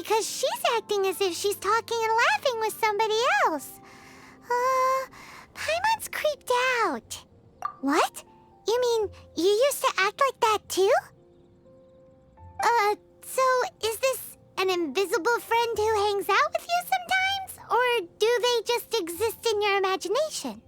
because she's acting as if she's talking and laughing with somebody else. Paimon's creeped out. What? You mean you used to act like that too? So is this an invisible friend who hangs out with you sometimes? Or do they just exist in your imagination?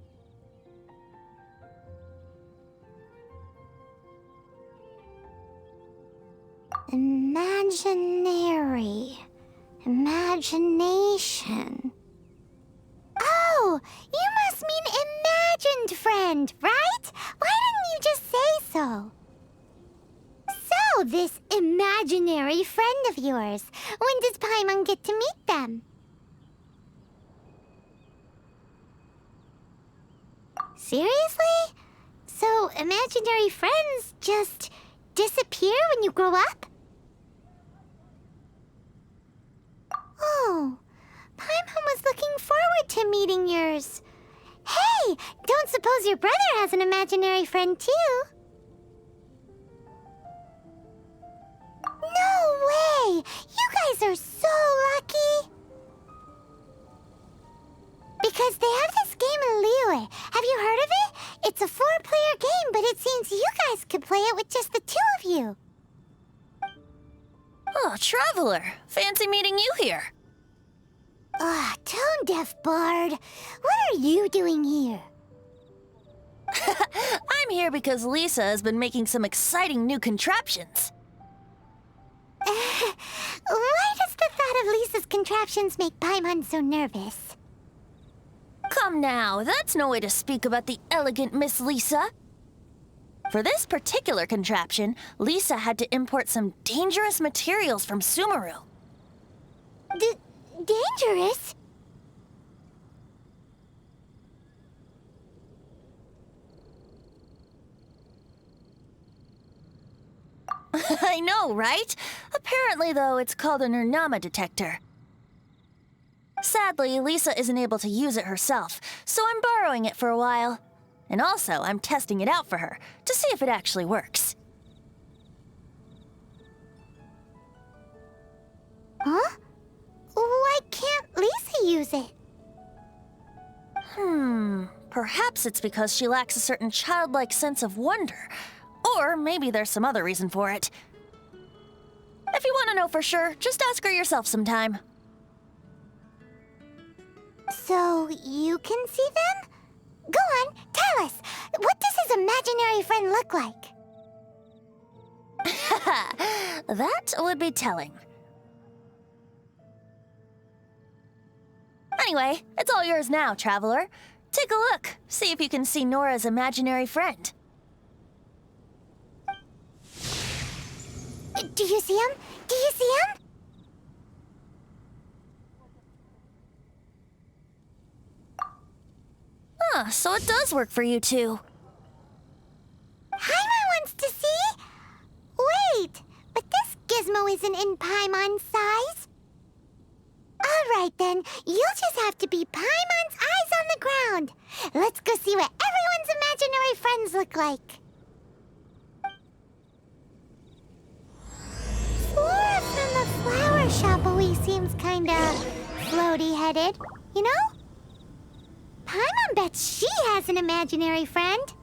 Imagination. Oh, you must mean imagined friend, right? Why didn't you just say so? So, this imaginary friend of yours, when does Paimon get to meet them? Seriously? So, imaginary friends just disappear when you grow up? Oh, Paimon was looking forward to meeting yours. Hey, don't suppose your brother has an imaginary friend too? No way! You guys are so lucky! Because they have this game in Liyue. Have you heard of it? It's a 4-player game, but it seems you guys could play it with just the 2 of you. Oh, Traveler! Fancy meeting you here. Tone-deaf bard. What are you doing here? I'm here because Lisa has been making some exciting new contraptions. Why does the thought of Lisa's contraptions make Paimon so nervous? Come now, that's no way to speak about the elegant Miss Lisa. For this particular contraption, Lisa had to import some dangerous materials from Sumeru. Dangerous? I know, right? Apparently, though, it's called an Urnama detector. Sadly, Lisa isn't able to use it herself, so I'm borrowing it for a while. And also, I'm testing it out for her, to see if it actually works. Huh? Why can't Lisa use it? Perhaps it's because she lacks a certain childlike sense of wonder. Or maybe there's some other reason for it. If you want to know for sure, just ask her yourself sometime. So, you can see them? Go on, tell us. What does his imaginary friend look like? That would be telling. Anyway, it's all yours now, Traveler. Take a look. See if you can see Nora's imaginary friend. Do you see him? Do you see him? So it does work for you two. Paimon wants to see? Wait, but this gizmo isn't in Paimon's size. All right then, you'll just have to be Paimon's eyes on the ground. Let's go see what everyone's imaginary friends look like. Flora from the flower shop always seems kinda floaty-headed, you know? Paimon bets she has an imaginary friend.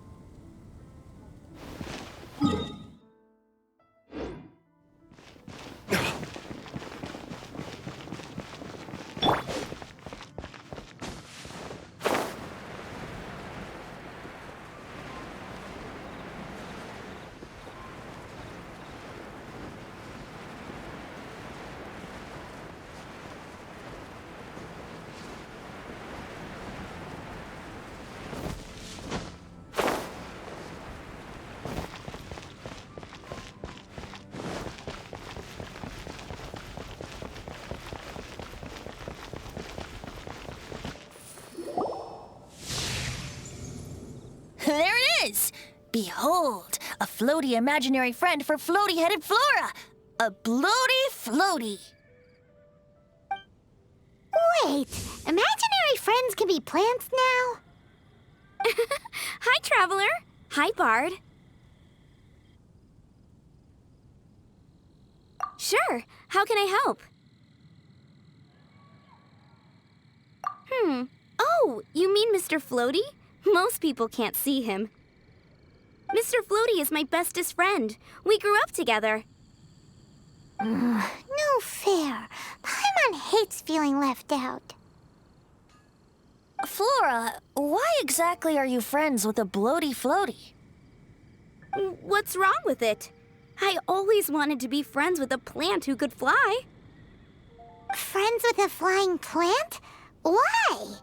There it is! Behold, a floaty imaginary friend for floaty-headed Flora! A bloaty floaty! Wait, imaginary friends can be plants now? Hi, Traveler. Hi, Bard. Sure. How can I help? Oh, you mean Mr. Floaty? Most people can't see him. Mr. Floaty is my bestest friend. We grew up together. No fair. Paimon hates feeling left out. Flora, why exactly are you friends with a bloaty floaty? What's wrong with it? I always wanted to be friends with a plant who could fly. Friends with a flying plant? Why?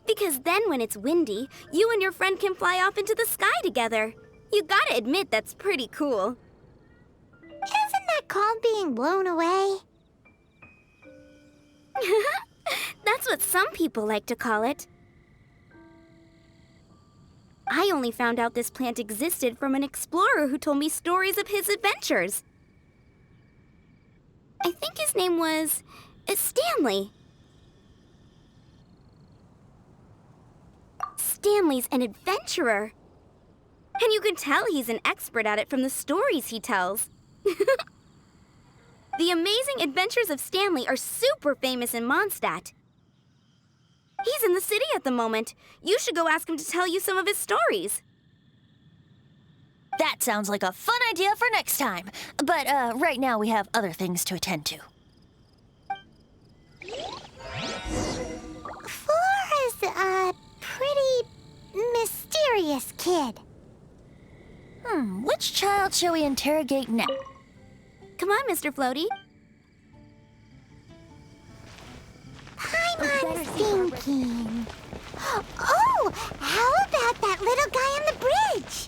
Because then when it's windy, you and your friend can fly off into the sky together. You gotta admit that's pretty cool. Isn't that called being blown away? That's what some people like to call it. I only found out this plant existed from an explorer who told me stories of his adventures. I think his name was Stanley. Stanley's an adventurer. And you can tell he's an expert at it from the stories he tells. The Amazing Adventures of Stanley are super famous in Mondstadt. He's in the city at the moment. You should go ask him to tell you some of his stories. That sounds like a fun idea for next time. But right now we have other things to attend to. Flora's a pretty mysterious kid. Which child shall we interrogate next? Come on, Mr. Floaty. Paimon's thinking. Oh, how about that little guy on the bridge?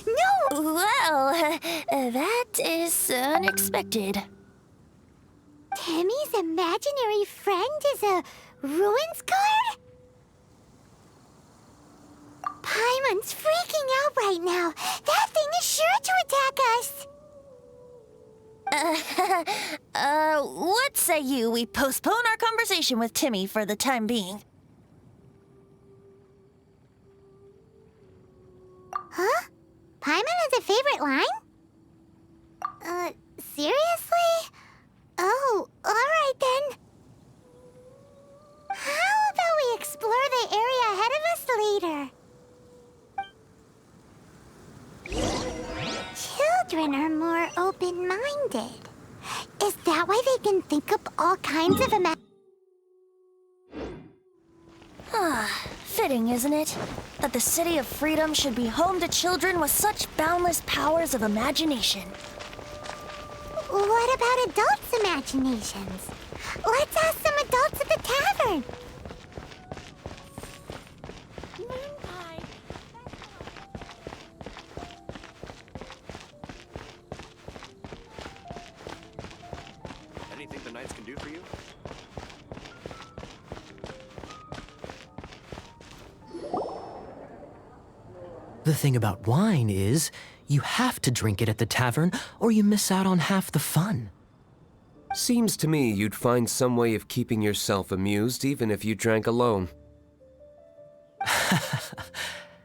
No! Well, that is unexpected. Timmy's imaginary friend is a ruins guard? Paimon's freaking out right now. That thing is sure to attack us. What say you we postpone our conversation with Timmy for the time being? Huh? Paimon has a favorite line? Seriously? Oh, alright then. How about we explore the area ahead of us later? Children are more open-minded. Is that why they can think up all kinds of Fitting, isn't it? That the City of Freedom should be home to children with such boundless powers of imagination. What about adults' imaginations? Let's ask some adults at the tavern. Anything the Knights can do for you? The thing about wine is, you have to drink it at the tavern, or you miss out on half the fun. Seems to me you'd find some way of keeping yourself amused even if you drank alone.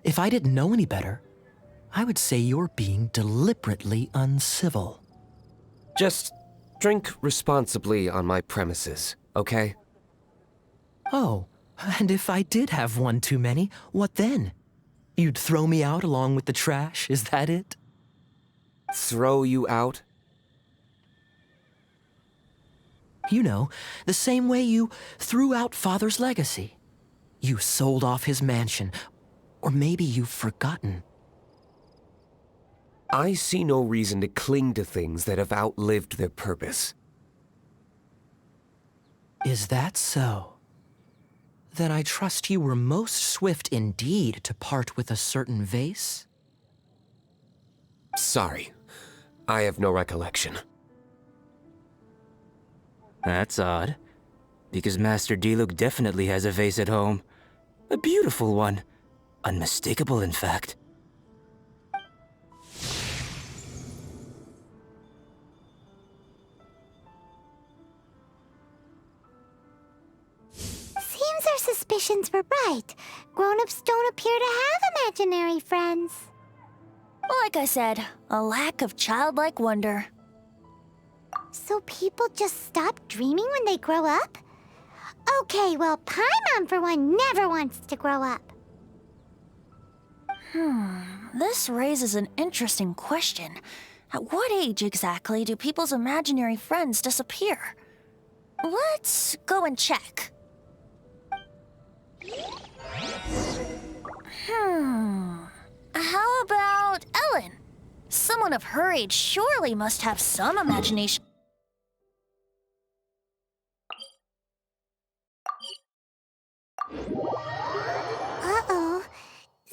If I didn't know any better, I would say you're being deliberately uncivil. Just drink responsibly on my premises, okay? Oh, and if I did have one too many, what then? You'd throw me out along with the trash, is that it? Throw you out? You know, the same way you threw out Father's legacy. You sold off his mansion, or maybe you've forgotten. I see no reason to cling to things that have outlived their purpose. Is that so? Then I trust you were most swift indeed to part with a certain vase? Sorry, I have no recollection. That's odd, because Master Diluc definitely has a vase at home. A beautiful one. Unmistakable, in fact. suspicions were right. Grown-ups don't appear to have imaginary friends. Like I said, a lack of childlike wonder. So people just stop dreaming when they grow up? Okay, well, Paimon, for one, never wants to grow up. This raises an interesting question. At what age exactly do people's imaginary friends disappear? Let's go and check. How about Ellen? Someone of her age surely must have some imagination. Uh-oh.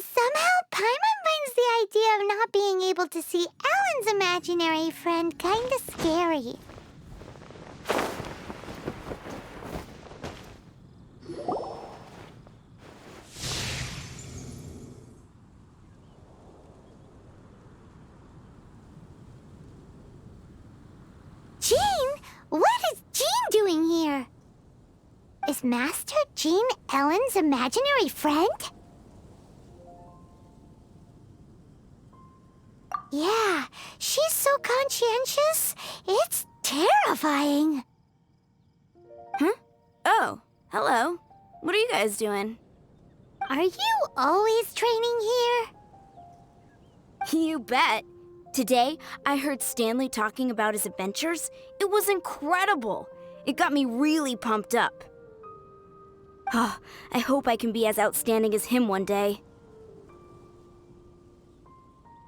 Somehow, Paimon finds the idea of not being able to see Ellen's imaginary friend kinda scary. Jean? What is Jean doing here? Is Master Jean Ellen's imaginary friend? Yeah, she's so conscientious. It's terrifying. Oh, hello. What are you guys doing? Are you always training here? You bet. Today, I heard Stanley talking about his adventures. It was incredible. It got me really pumped up. Oh, I hope I can be as outstanding as him one day.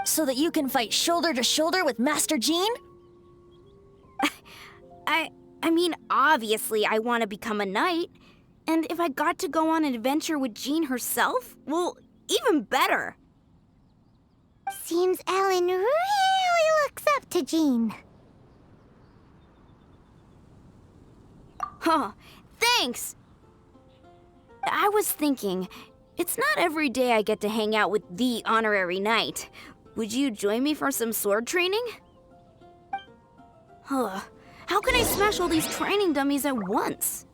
So that you can fight shoulder to shoulder with Master Jean? I mean, obviously I want to become a knight. And if I got to go on an adventure with Jean herself, well, even better. Seems Ellen really looks up to Jean. Huh, thanks! I was thinking, it's not every day I get to hang out with the honorary knight. Would you join me for some sword training? Huh, how can I smash all these training dummies at once?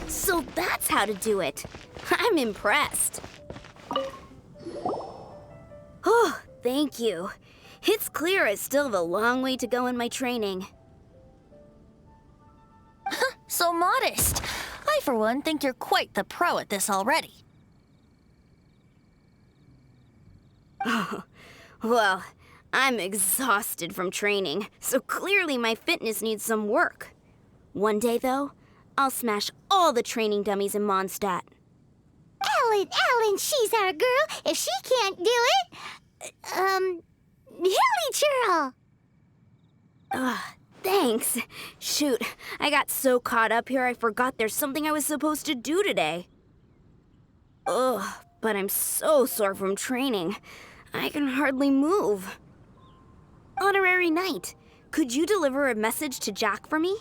So that's how to do it. I'm impressed. Oh, thank you. It's clear I still have a long way to go in my training. So modest. I, for one, think you're quite the pro at this already. Well, I'm exhausted from training, so clearly my fitness needs some work. One day, though, I'll smash all the training dummies in Mondstadt. Ellen, she's our girl. If she can't do it, Hilly Churl. Thanks. Shoot, I got so caught up here I forgot there's something I was supposed to do today. Ugh, but I'm so sore from training. I can hardly move. Honorary Knight, could you deliver a message to Jack for me?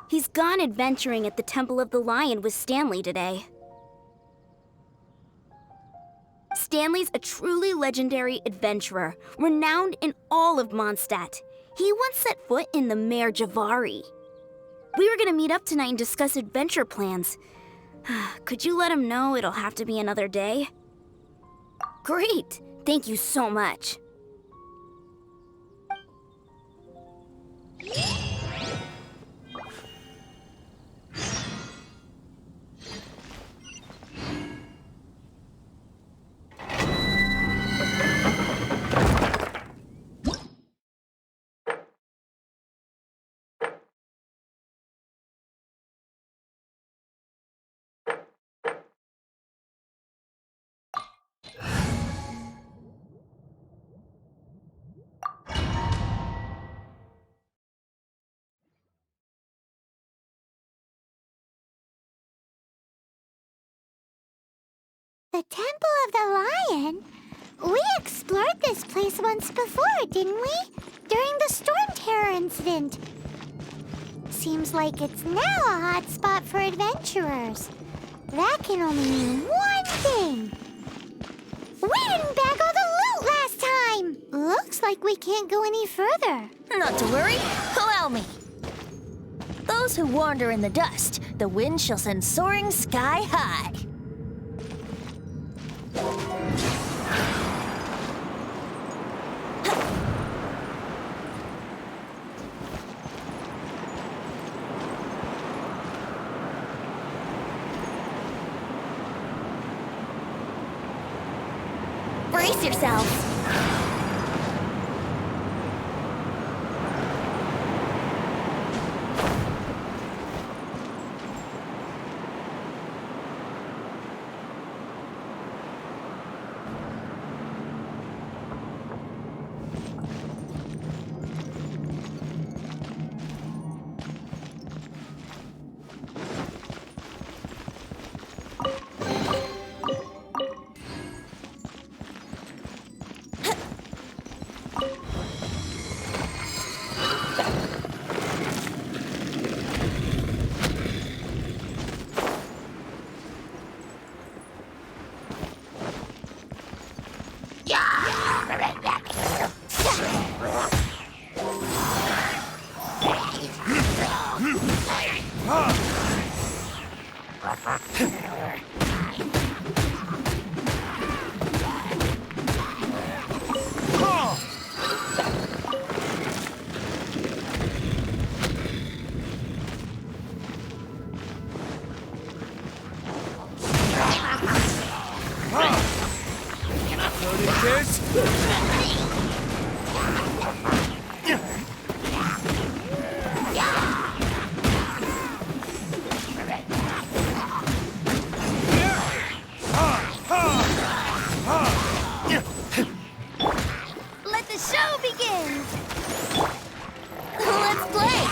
He's gone adventuring at the Temple of the Lion with Stanley today. Stanley's a truly legendary adventurer, renowned in all of Mondstadt. He once set foot in the Mare Javari. We were gonna meet up tonight and discuss adventure plans. Could you let him know it'll have to be another day? Great! Thank you so much. The Temple of the Lion? We explored this place once before, didn't we? During the Storm Terror incident. Seems like it's now a hot spot for adventurers. That can only mean one thing. We didn't bag all the loot Looks like we can't go any further. Not to worry, allow me. Those who wander in the dust, the wind shall send soaring sky high. Brace yourselves. Let the show begin! Let's play!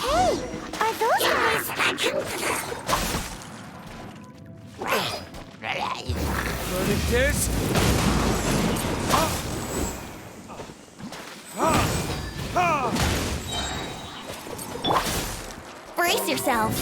Hey, are those guys? Brace yourselves.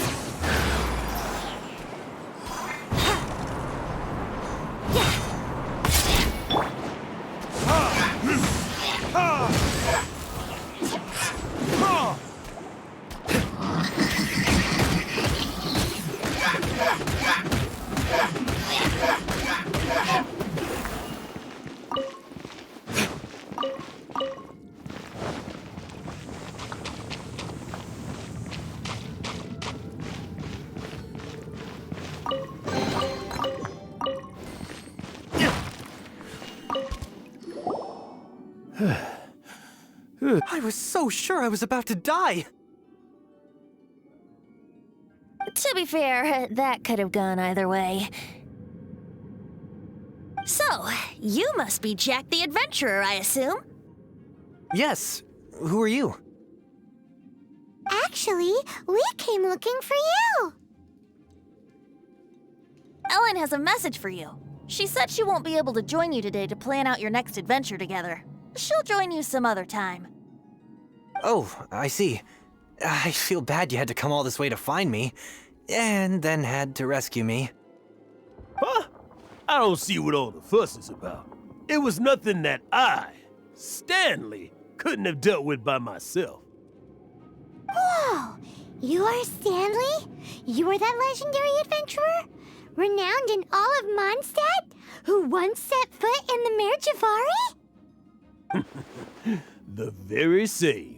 I was so sure I was about to die. To be fair, that could have gone either way. So, you must be Jack the Adventurer, I assume? Yes. Who are you? Actually, we came looking for you. Ellen has a message for you. She said she won't be able to join you today to plan out your next adventure together. She'll join you some other time. Oh, I see. I feel bad you had to come all this way to find me, and then had to rescue me. Huh? I don't see what all the fuss is about. It was nothing that I, Stanley, couldn't have dealt with by myself. Whoa! You are Stanley? You are that legendary adventurer? Renowned in all of Mondstadt? Who once set foot in the Mare Javari? The very same.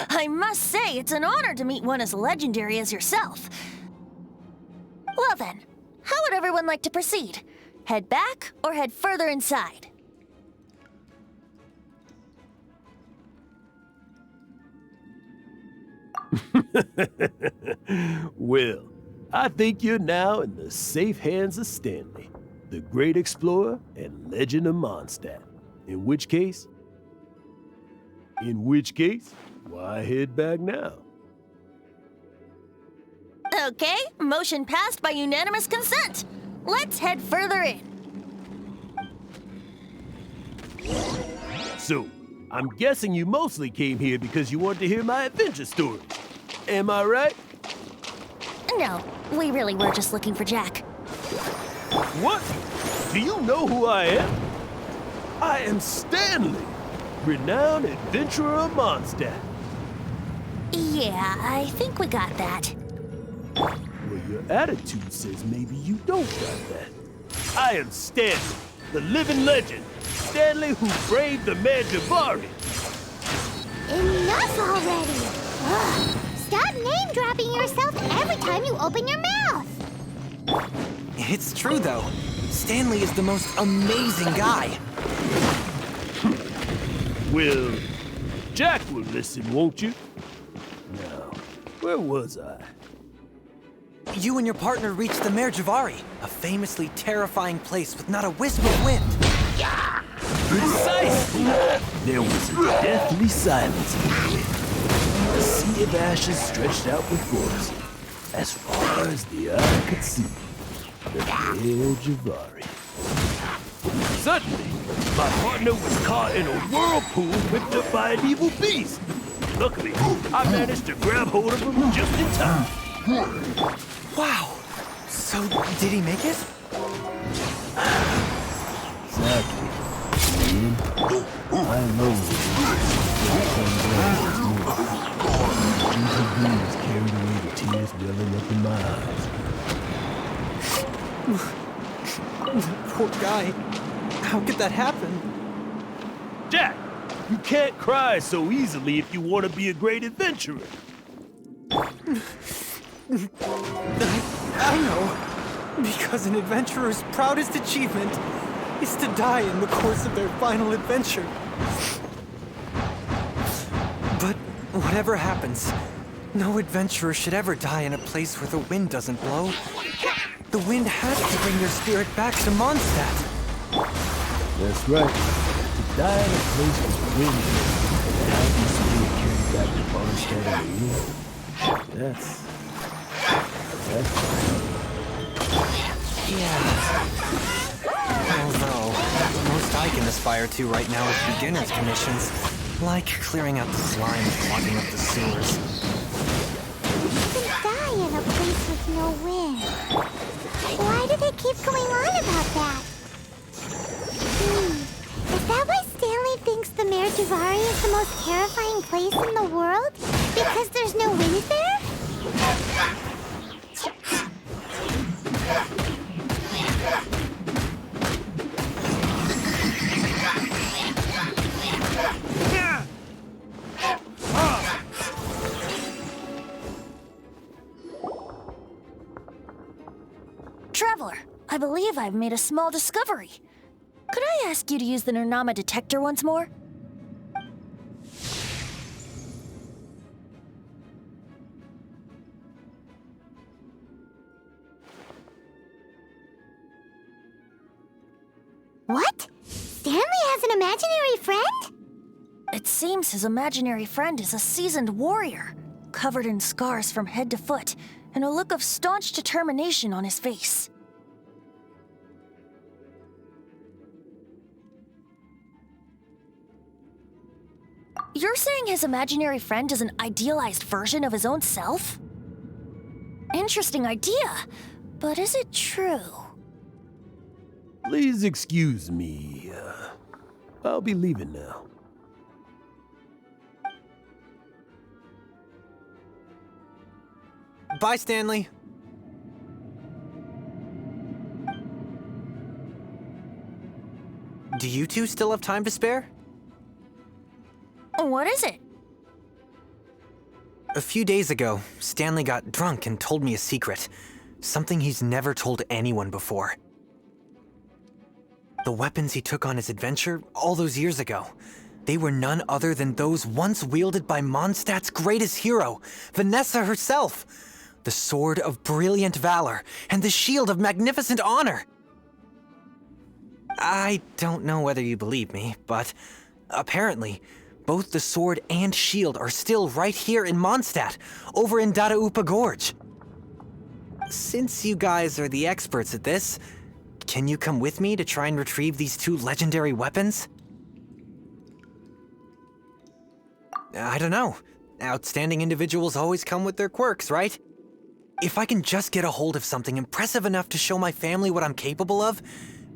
I must say, it's an honor to meet one as legendary as yourself. Well then, how would everyone like to proceed? Head back or head further inside? Well, I think you're now in the safe hands of Stanley, the great explorer and legend of Mondstadt. In which case, why head back now? Okay, motion passed by unanimous consent. Let's head further in. So, I'm guessing you mostly came here because you want to hear my adventure story. Am I right? No, we really were just looking for Jack. What? Do you know who I am? I am Stanley, renowned adventurer of Mondstadt. Yeah, I think we got that. Well, your attitude says maybe you don't got that. I am Stanley, the living legend. Stanley who braved the man Javari. Enough already! Ugh. Stop name-dropping yourself every time you open your mouth! It's true, though. Stanley is the most amazing guy. Well, Jack will listen, won't you? Now, where was I? You and your partner reached the Mare Javari, a famously terrifying place with not a wisp of wind. Precisely! There was a deathly silence in it. A sea of ashes stretched out before us, as far as the eye could see. The Mare Javari. Suddenly, my partner was caught in a whirlpool picked up by an evil beast. Luckily, I managed to grab hold of him just in time. Wow! So, did he make it? Exactly. And I alone gentle breeze carried away the tears welling up in my eyes. Poor guy. How could that happen? Jack, you can't cry so easily if you want to be a great adventurer. I know. Because an adventurer's proudest achievement is to die in the course of their final adventure. But whatever happens, no adventurer should ever die in a place where the wind doesn't blow. The wind has to bring their spirit back to Mondstadt. That's right. To die in a place with the wind and have your spirit carried back to Mondstadt in the wind. That's Yeah. Although, most I can aspire to right now is beginner's commissions, like clearing out the slime and clogging up the sewers. You can die in a place with no wind. Why do they keep going on about that? Is that why Stanley thinks the Mare Javari is the most terrifying place in the world? Because there's no wind there? Traveler, I believe I've made a small discovery. Could I ask you to use the Nernama detector once more? What? Stanley has an imaginary friend? It seems his imaginary friend is a seasoned warrior, covered in scars from head to foot, and a look of staunch determination on his face. You're saying his imaginary friend is an idealized version of his own self? Interesting idea, but is it true? Please excuse me. I'll be leaving now. Bye, Stanley. Do you two still have time to spare? What is it? A few days ago, Stanley got drunk and told me a secret. Something he's never told anyone before. The weapons he took on his adventure all those years ago, they were none other than those once wielded by Mondstadt's greatest hero, Vanessa herself. The Sword of Brilliant Valor and the Shield of Magnificent Honor. I don't know whether you believe me, but apparently, both the sword and shield are still right here in Mondstadt, over in Dadaupa Gorge. Since you guys are the experts at this, can you come with me to try and retrieve these two legendary weapons? I don't know. Outstanding individuals always come with their quirks, right? If I can just get a hold of something impressive enough to show my family what I'm capable of,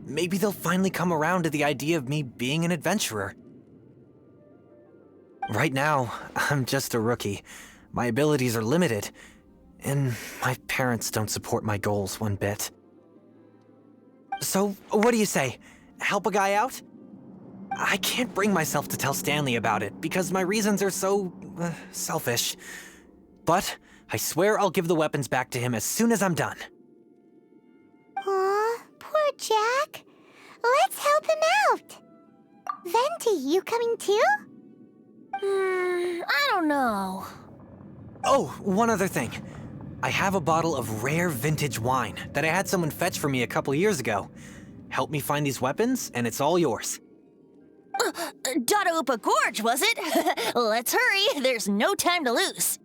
maybe they'll finally come around to the idea of me being an adventurer. Right now, I'm just a rookie. My abilities are limited, and my parents don't support my goals one bit. So, what do you say? Help a guy out? I can't bring myself to tell Stanley about it, because my reasons are so, selfish. But I swear I'll give the weapons back to him as soon as I'm done. Aw, poor Jack. Let's help him out. Venti, you coming too? I don't know. Oh, one other thing. I have a bottle of rare vintage wine that I had someone fetch for me a couple years ago. Help me find these weapons, and it's all yours. Dadaupa Gorge, was it? Let's hurry. There's no time to lose.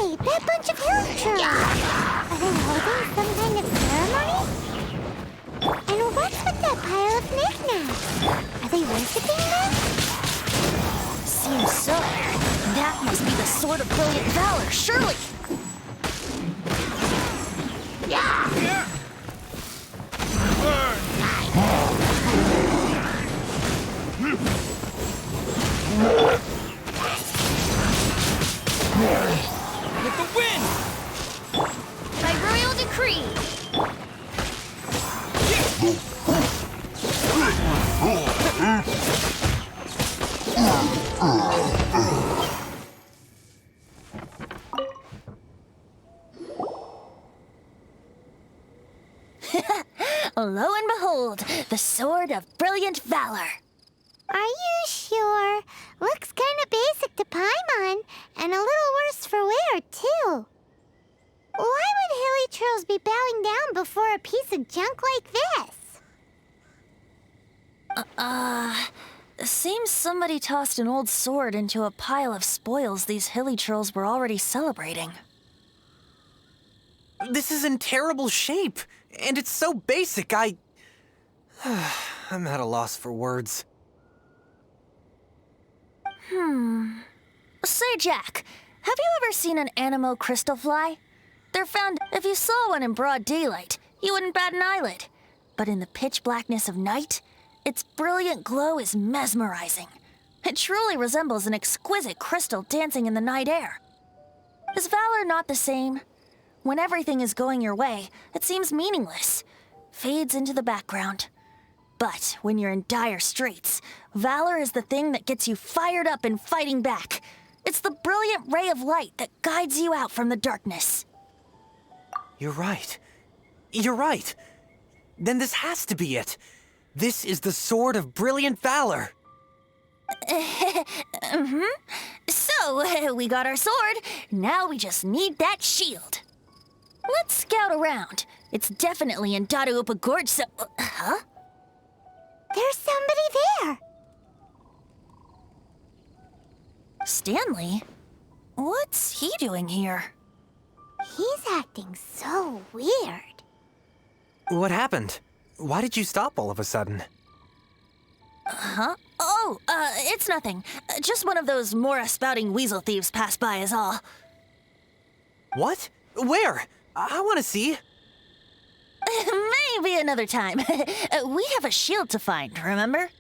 That bunch of villagers! Are they holding some kind of ceremony? And what's with that pile of knickknacks? Are they worshipping them? Seems so. That must be the Sword of Brilliant Valor, surely. With the wind! By royal decree. Lo and behold, the Sword of Brilliant Valor. Are you sure? Looks kind of basic to Paimon, and a little worse for wear, too. Why would Hilichurls be bowing down before a piece of junk like this? Seems somebody tossed an old sword into a pile of spoils these Hilichurls were already celebrating. This is in terrible shape, and it's so basic, I'm at a loss for words. Say, Jack, have you ever seen an anemo crystal fly? They're found if you saw one in broad daylight, you wouldn't bat an eyelid. But in the pitch blackness of night, its brilliant glow is mesmerizing. It truly resembles an exquisite crystal dancing in the night air. Is valor not the same? When everything is going your way, it seems meaningless, fades into the background. But when you're in dire straits, valor is the thing that gets you fired up and fighting back. It's the brilliant ray of light that guides you out from the darkness. You're right. You're right. Then this has to be it. This is the Sword of Brilliant Valor. So, we got our sword. Now we just need that shield. Let's scout around. It's definitely in Dadaupa Gorge, so... Huh? There's somebody there. Stanley? What's he doing here? He's acting so weird. What happened? Why did you stop all of a sudden? Huh? Oh, it's nothing. Just one of those Mora-spouting weasel thieves passed by is all. What? Where? I want to see. Maybe another time. We have a shield to find, remember?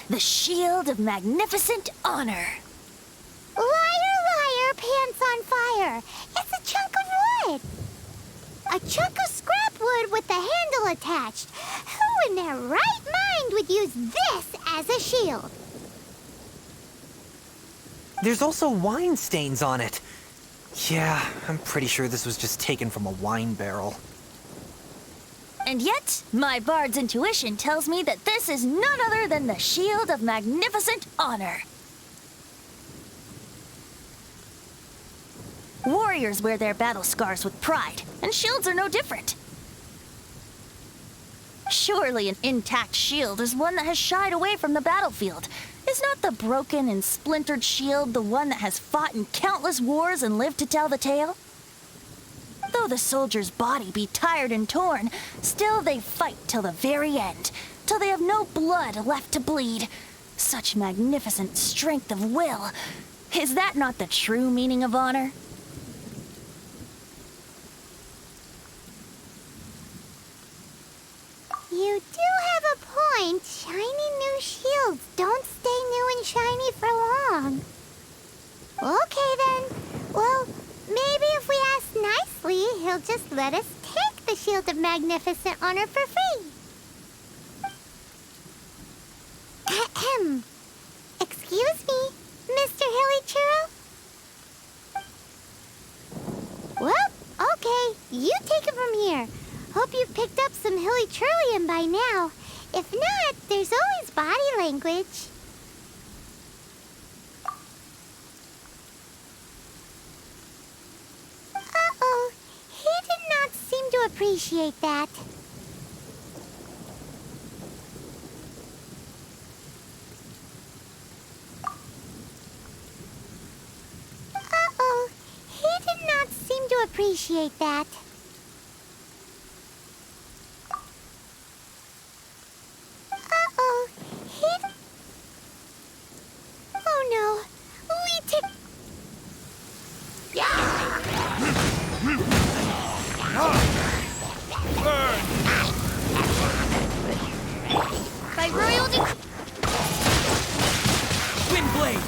The shield of magnificent honor. Liar, liar, pants on fire. It's a chunk of wood. A chunk of scrap wood with the handle attached. Who in their right mind would use this as a shield? There's also wine stains on it. Yeah, I'm pretty sure this was just taken from a wine barrel. And yet, my bard's intuition tells me that this is none other than the shield of magnificent honor. Warriors wear their battle scars with pride, and shields are no different. Surely an intact shield is one that has shied away from the battlefield. Is not the broken and splintered shield the one that has fought in countless wars and lived to tell the tale? Though the soldier's body be tired and torn, still they fight till the very end, till they have no blood left to bleed. Such magnificent strength of will. Is that not the true meaning of honor? You do have a point. Shiny new shields don't stay new and shiny for long. Okay then. Well, maybe if we ask nicely, he'll just let us take the Shield of Magnificent Honor for free. Ahem. Excuse me, Mr. Hilly Churro? Well, okay. You take it from here. Hope you've picked up some Hilly Churlium by now. If not, there's always body language. Uh-oh. He did not seem to appreciate that. Uh-oh. He did not seem to appreciate that. Uh-oh. Oh no. We took... By royal Windblade!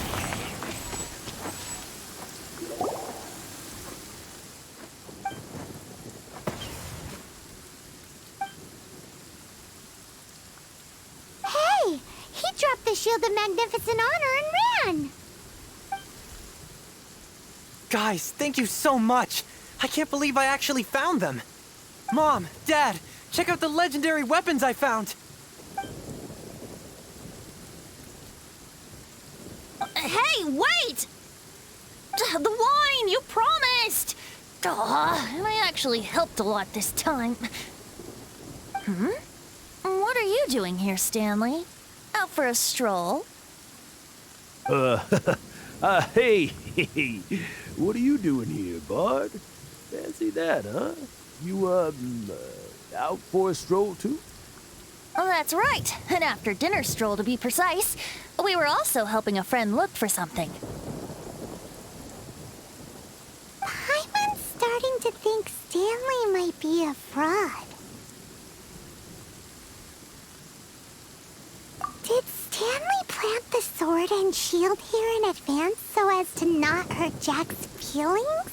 Hey! He dropped the Shield of Magnificent Honor and ran! Guys, thank you so much. I can't believe I actually found them. Mom, Dad, check out the legendary weapons I found. Hey, wait! The wine, you promised! And I actually helped a lot this time. What are you doing here, Stanley? Out for a stroll? Hey, what are you doing here, Bard? Fancy that, huh? You, out for a stroll, too? Oh, that's right. An after-dinner stroll, to be precise. We were also helping a friend look for something. Paimon's starting to think Stanley might be a fraud. Did Stanley plant the sword and shield here in advance so as to not hurt Jack's feelings?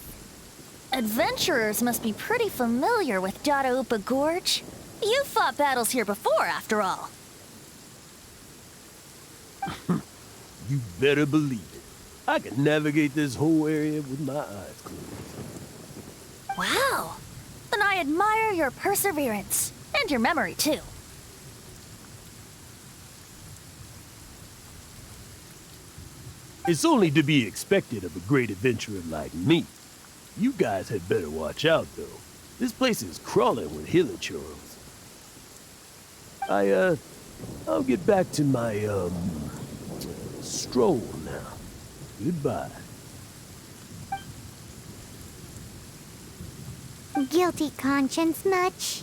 Adventurers must be pretty familiar with Dadaupa Gorge. You fought battles here before, after all. You better believe it. I can navigate this whole area with my eyes closed. Wow. Then I admire your perseverance. And your memory, too. It's only to be expected of a great adventurer like me. You guys had better watch out, though. This place is crawling with hilichurls. I'll get back to my, stroll now. Goodbye. Guilty conscience much?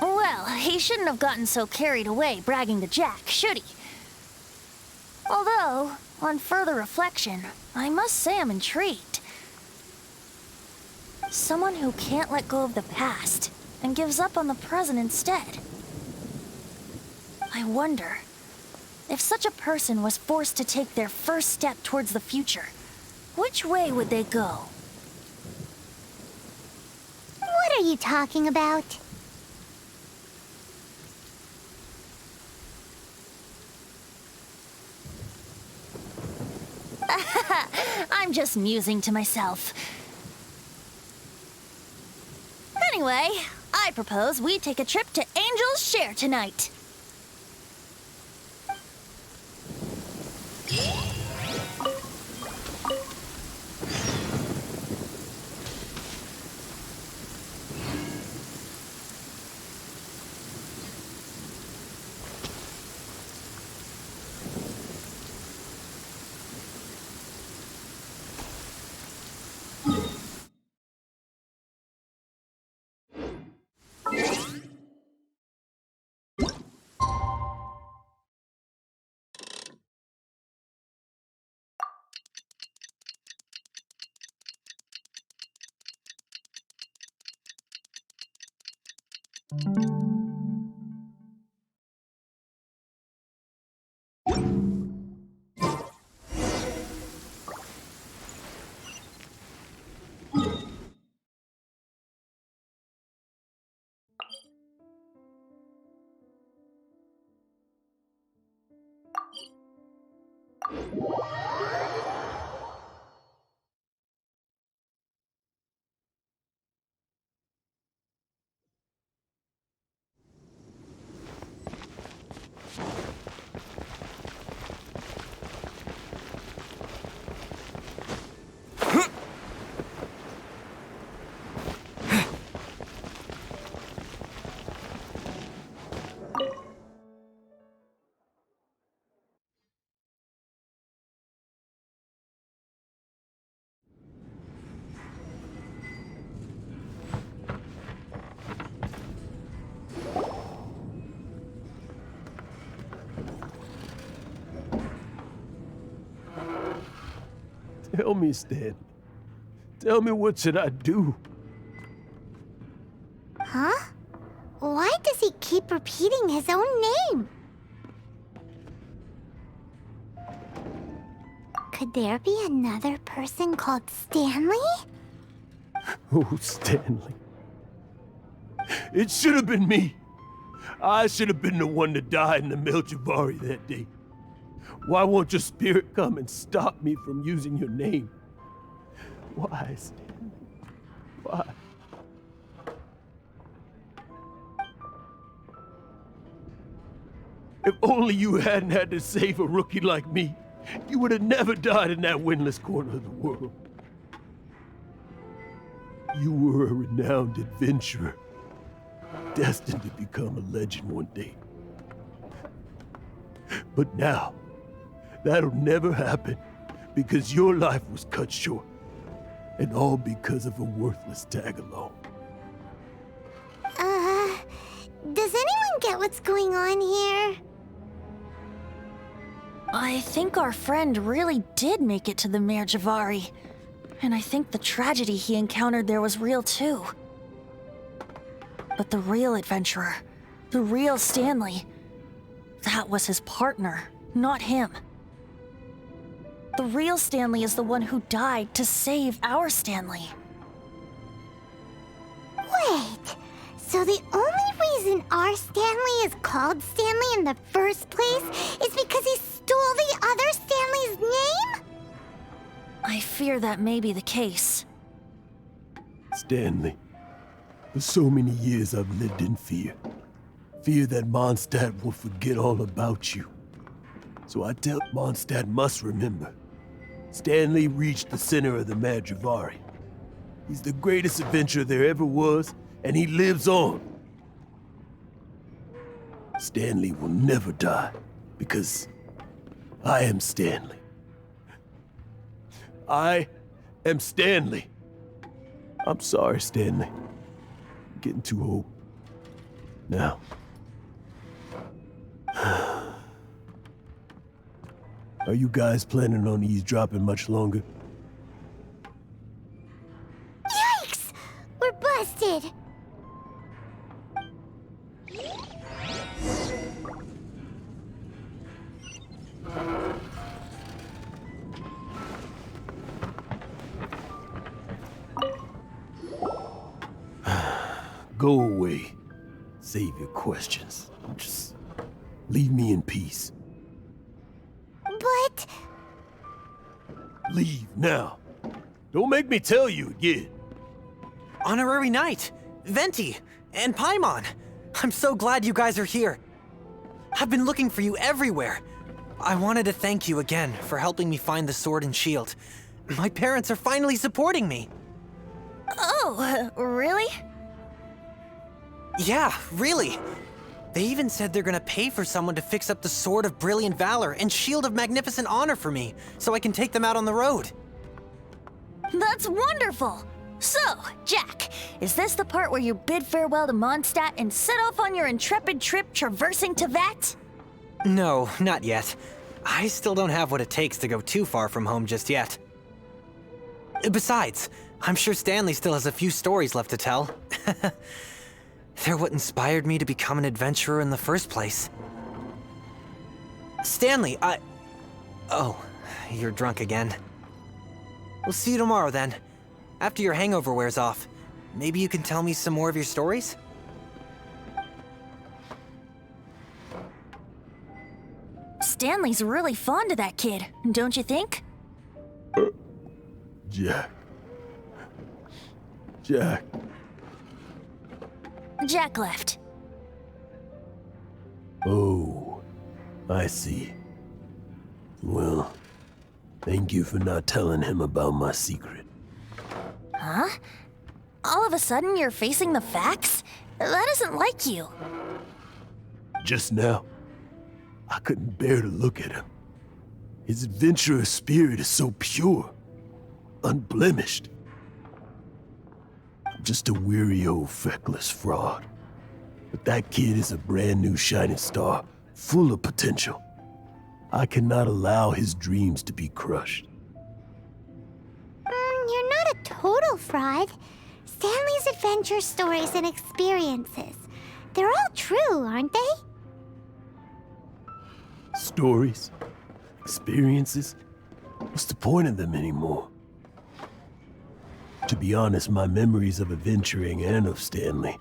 Well, he shouldn't have gotten so carried away bragging to Jack, should he? Although, on further reflection, I must say I'm intrigued. Someone who can't let go of the past and gives up on the present instead. I wonder, if such a person was forced to take their first step towards the future, which way would they go? What are you talking about? I'm just musing to myself. Anyway, I propose we take a trip to Angel's Share tonight. Tell me, Stanley. Tell me, what should I do? Huh? Why does he keep repeating his own name? Could there be another person called Stanley? Oh, Stanley. It should have been me. I should have been the one that died in the Melchivari that day. Why won't your spirit come and stop me from using your name? Why, Stanley? Why? If only you hadn't had to save a rookie like me, you would have never died in that windless corner of the world. You were a renowned adventurer, destined to become a legend one day. But now, that'll never happen because your life was cut short, and all because of a worthless tag-along. Does anyone get what's going on here? I think our friend really did make it to the Merjavari. And I think the tragedy he encountered there was real too. But the real adventurer, the real Stanley, that was his partner, not him. The real Stanley is the one who died to save our Stanley. Wait, so the only reason our Stanley is called Stanley in the first place is because he stole the other Stanley's name? I fear that may be the case. Stanley, for so many years I've lived in fear. Fear that Mondstadt will forget all about you. So I tell Mondstadt must remember. Stanley reached the center of the Merjavari. He's the greatest adventurer there ever was, and he lives on. Stanley will never die, because I am Stanley. I am Stanley. I'm sorry, Stanley. I'm getting too old. Now. Are you guys planning on eavesdropping much longer? Yikes! We're busted! Go away. Save your questions. Just leave me in peace. But... Leave now. Don't make me tell you again. Honorary Knight, Venti, and Paimon. I'm so glad you guys are here. I've been looking for you everywhere. I wanted to thank you again for helping me find the sword and shield. My parents are finally supporting me. Oh, really? Yeah, really. They even said they're gonna pay for someone to fix up the Sword of Brilliant Valor and Shield of Magnificent Honor for me, so I can take them out on the road. That's wonderful! So, Jack, is this the part where you bid farewell to Mondstadt and set off on your intrepid trip traversing Tevat? No, not yet. I still don't have what it takes to go too far from home just yet. Besides, I'm sure Stanley still has a few stories left to tell. They're what inspired me to become an adventurer in the first place. Stanley, Oh, you're drunk again. We'll see you tomorrow then. After your hangover wears off. Maybe you can tell me some more of your stories? Stanley's really fond of that kid, don't you think? Jack. Jack left. Oh, I see. Well, thank you for not telling him about my secret. Huh? All of a sudden you're facing the facts? That isn't like you. Just now, I couldn't bear to look at him. His adventurous spirit is so pure, unblemished. I'm just a weary old feckless fraud. But that kid is a brand new shining star, full of potential. I cannot allow his dreams to be crushed. You're not a total fraud. Stanley's adventure stories and experiences. They're all true, aren't they? Stories? Experiences? What's the point of them anymore? To be honest, my memories of adventuring and of Stanley,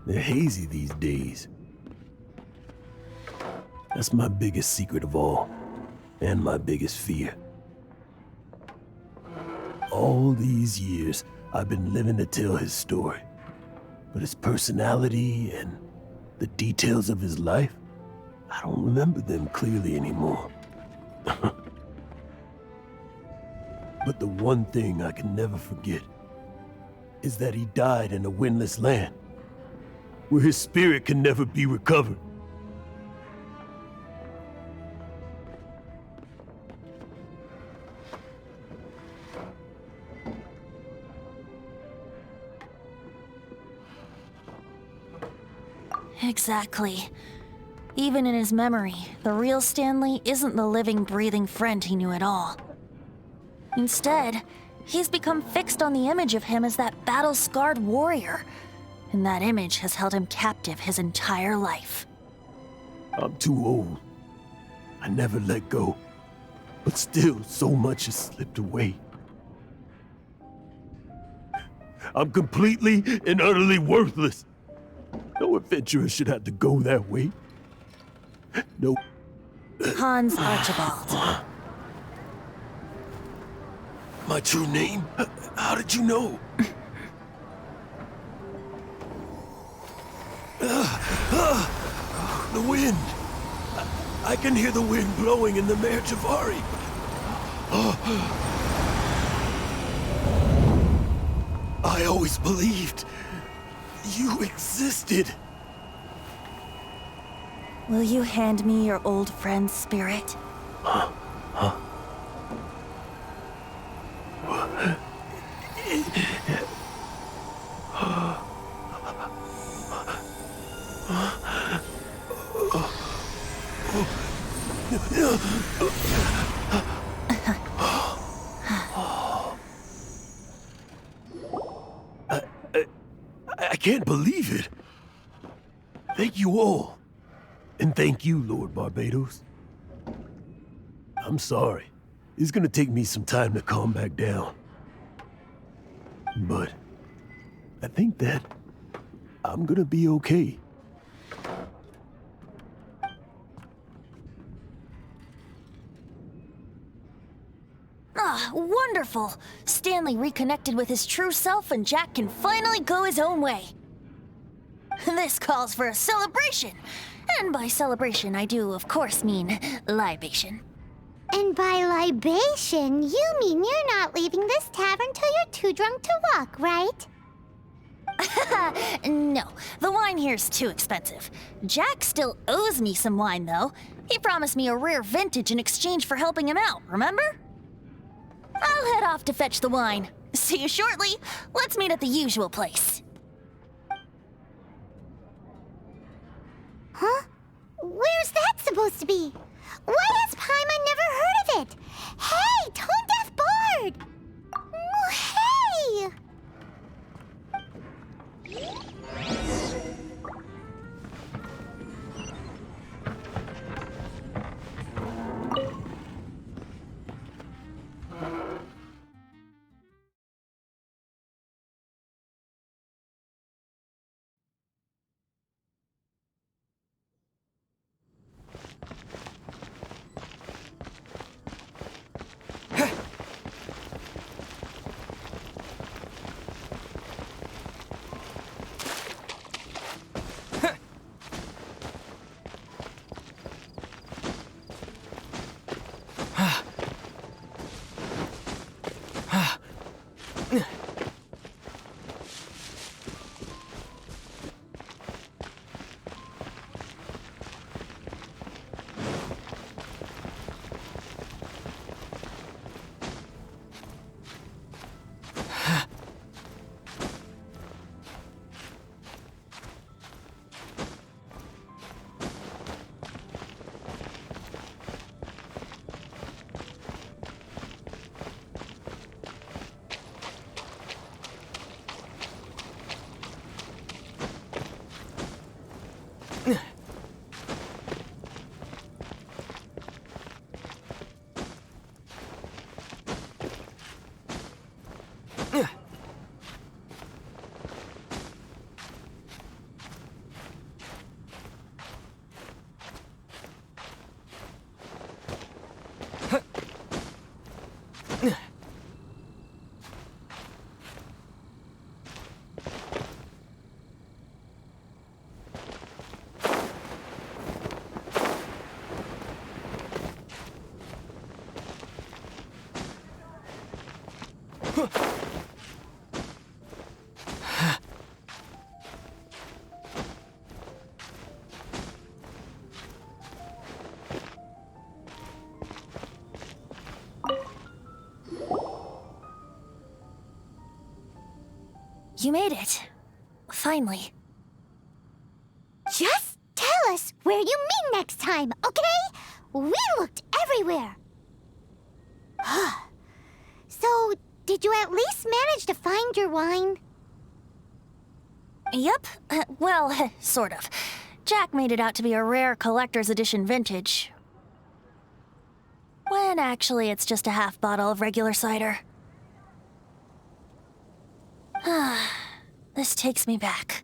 they're hazy these days. That's my biggest secret of all, and my biggest fear. All these years, I've been living to tell his story. But his personality and the details of his life, I don't remember them clearly anymore. But the one thing I can never forget is that he died in a windless land, where his spirit can never be recovered. Exactly. Even in his memory, the real Stanley isn't the living, breathing friend he knew at all. Instead, he's become fixed on the image of him as that battle-scarred warrior, and that image has held him captive his entire life. I'm too old. I never let go. But still, so much has slipped away. I'm completely and utterly worthless. No adventurer should have to go that way. No. Hans Archibald. My true name? How did you know? The wind. I can hear the wind blowing in the Mare Javari. I always believed you existed. Will you hand me your old friend's spirit? I can't believe it. Thank you all. And thank you, Lord Barbados. I'm sorry. It's gonna take me some time to calm back down. But I think that I'm gonna be okay. Ah, wonderful! Stanley reconnected with his true self and Jack can finally go his own way. This calls for a celebration. And by celebration, I do, of course, mean libation. And by libation, you mean you're not leaving this tavern till you're too drunk to walk, right? No, the wine here's too expensive. Jack still owes me some wine, though. He promised me a rare vintage in exchange for helping him out, remember? I'll head off to fetch the wine. See you shortly. Let's meet at the usual place. Huh? Where's that supposed to be? Why has Paimon never heard of it? Hey, Tone Deaf Bard! Oh, hey! You made it. Finally. Just tell us where you meet next time, okay? We looked everywhere. So, did you at least manage to find your wine? Yep. Well, sort of. Jack made it out to be a rare collector's edition vintage. When actually it's just a half bottle of regular cider. This takes me back.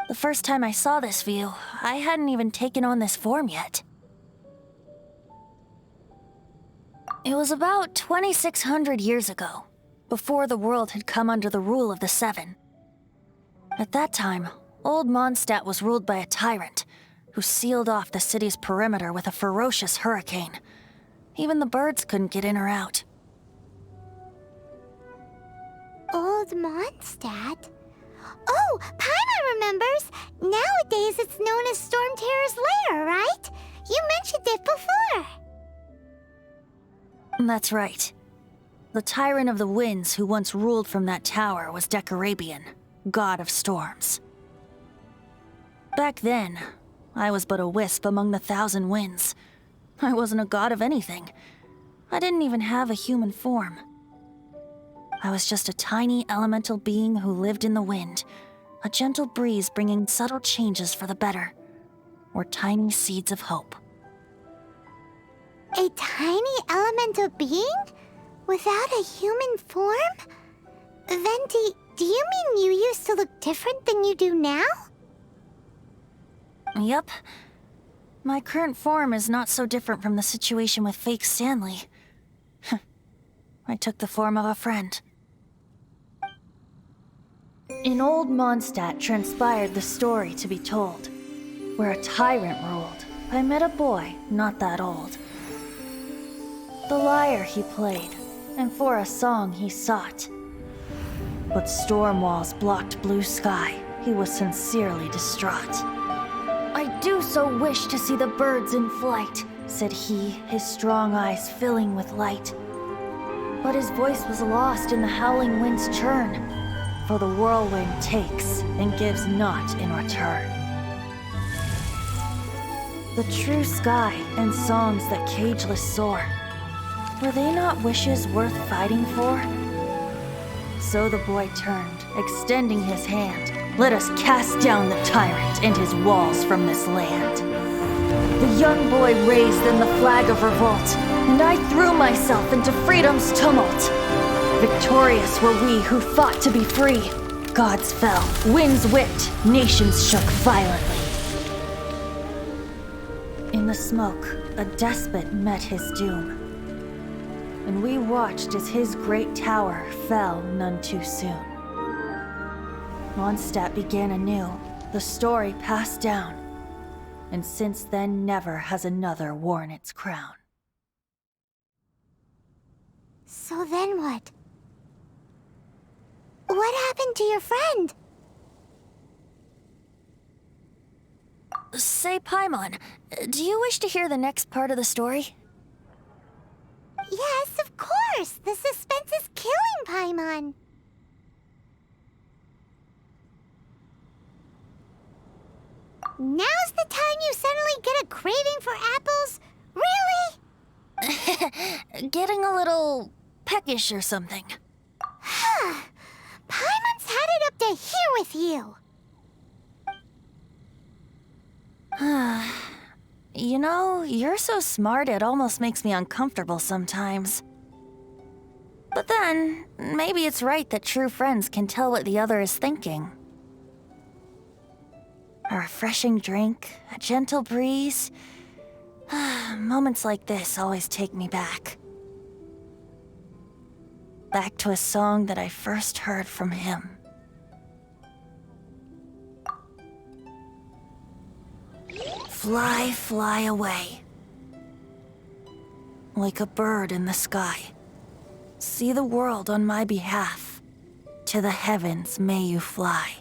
The first time I saw this view, I hadn't even taken on this form yet. It was about 2,600 years ago, before the world had come under the rule of the Seven. At that time, old Mondstadt was ruled by a tyrant who sealed off the city's perimeter with a ferocious hurricane. Even the birds couldn't get in or out. Old Mondstadt? Oh, Paimon remembers! Nowadays it's known as Storm Terror's lair, right? You mentioned it before. That's right. The Tyrant of the Winds who once ruled from that tower was Decarabian, god of storms. Back then, I was but a wisp among the 1,000 winds. I wasn't a god of anything. I didn't even have a human form. I was just a tiny elemental being who lived in the wind, a gentle breeze bringing subtle changes for the better, or tiny seeds of hope. A tiny elemental being? Without a human form? Venti, do you mean you used to look different than you do now? Yep. My current form is not so different from the situation with fake Stanley. I took the form of a friend. In old Mondstadt transpired the story to be told. Where a tyrant ruled, I met a boy not that old. The lyre he played, and for a song he sought. But storm walls blocked blue sky, he was sincerely distraught. I do so wish to see the birds in flight, said he, his strong eyes filling with light. But his voice was lost in the howling wind's churn, for the whirlwind takes and gives not in return. The true sky and songs that cageless soar, were they not wishes worth fighting for? So the boy turned, extending his hand. Let us cast down the tyrant and his walls from this land. The young boy raised then the flag of revolt, and I threw myself into freedom's tumult. Victorious were we who fought to be free. Gods fell, winds whipped, nations shook violently. In the smoke, a despot met his doom. And we watched as his great tower fell none too soon. Mondstadt began anew, the story passed down, and since then never has another worn its crown. So then what? What happened to your friend? Say, Paimon, do you wish to hear the next part of the story? Yes, of course! The suspense is killing Paimon! Now's the time you suddenly get a craving for apples? Really? Getting a little peckish or something. Paimon's had it up to here with you! You know, you're so smart it almost makes me uncomfortable sometimes. But then, maybe it's right that true friends can tell what the other is thinking. A refreshing drink, a gentle breeze. Moments like this always take me back. Back to a song that I first heard from him. Fly, fly away. Like a bird in the sky. See the world on my behalf. To the heavens may you fly.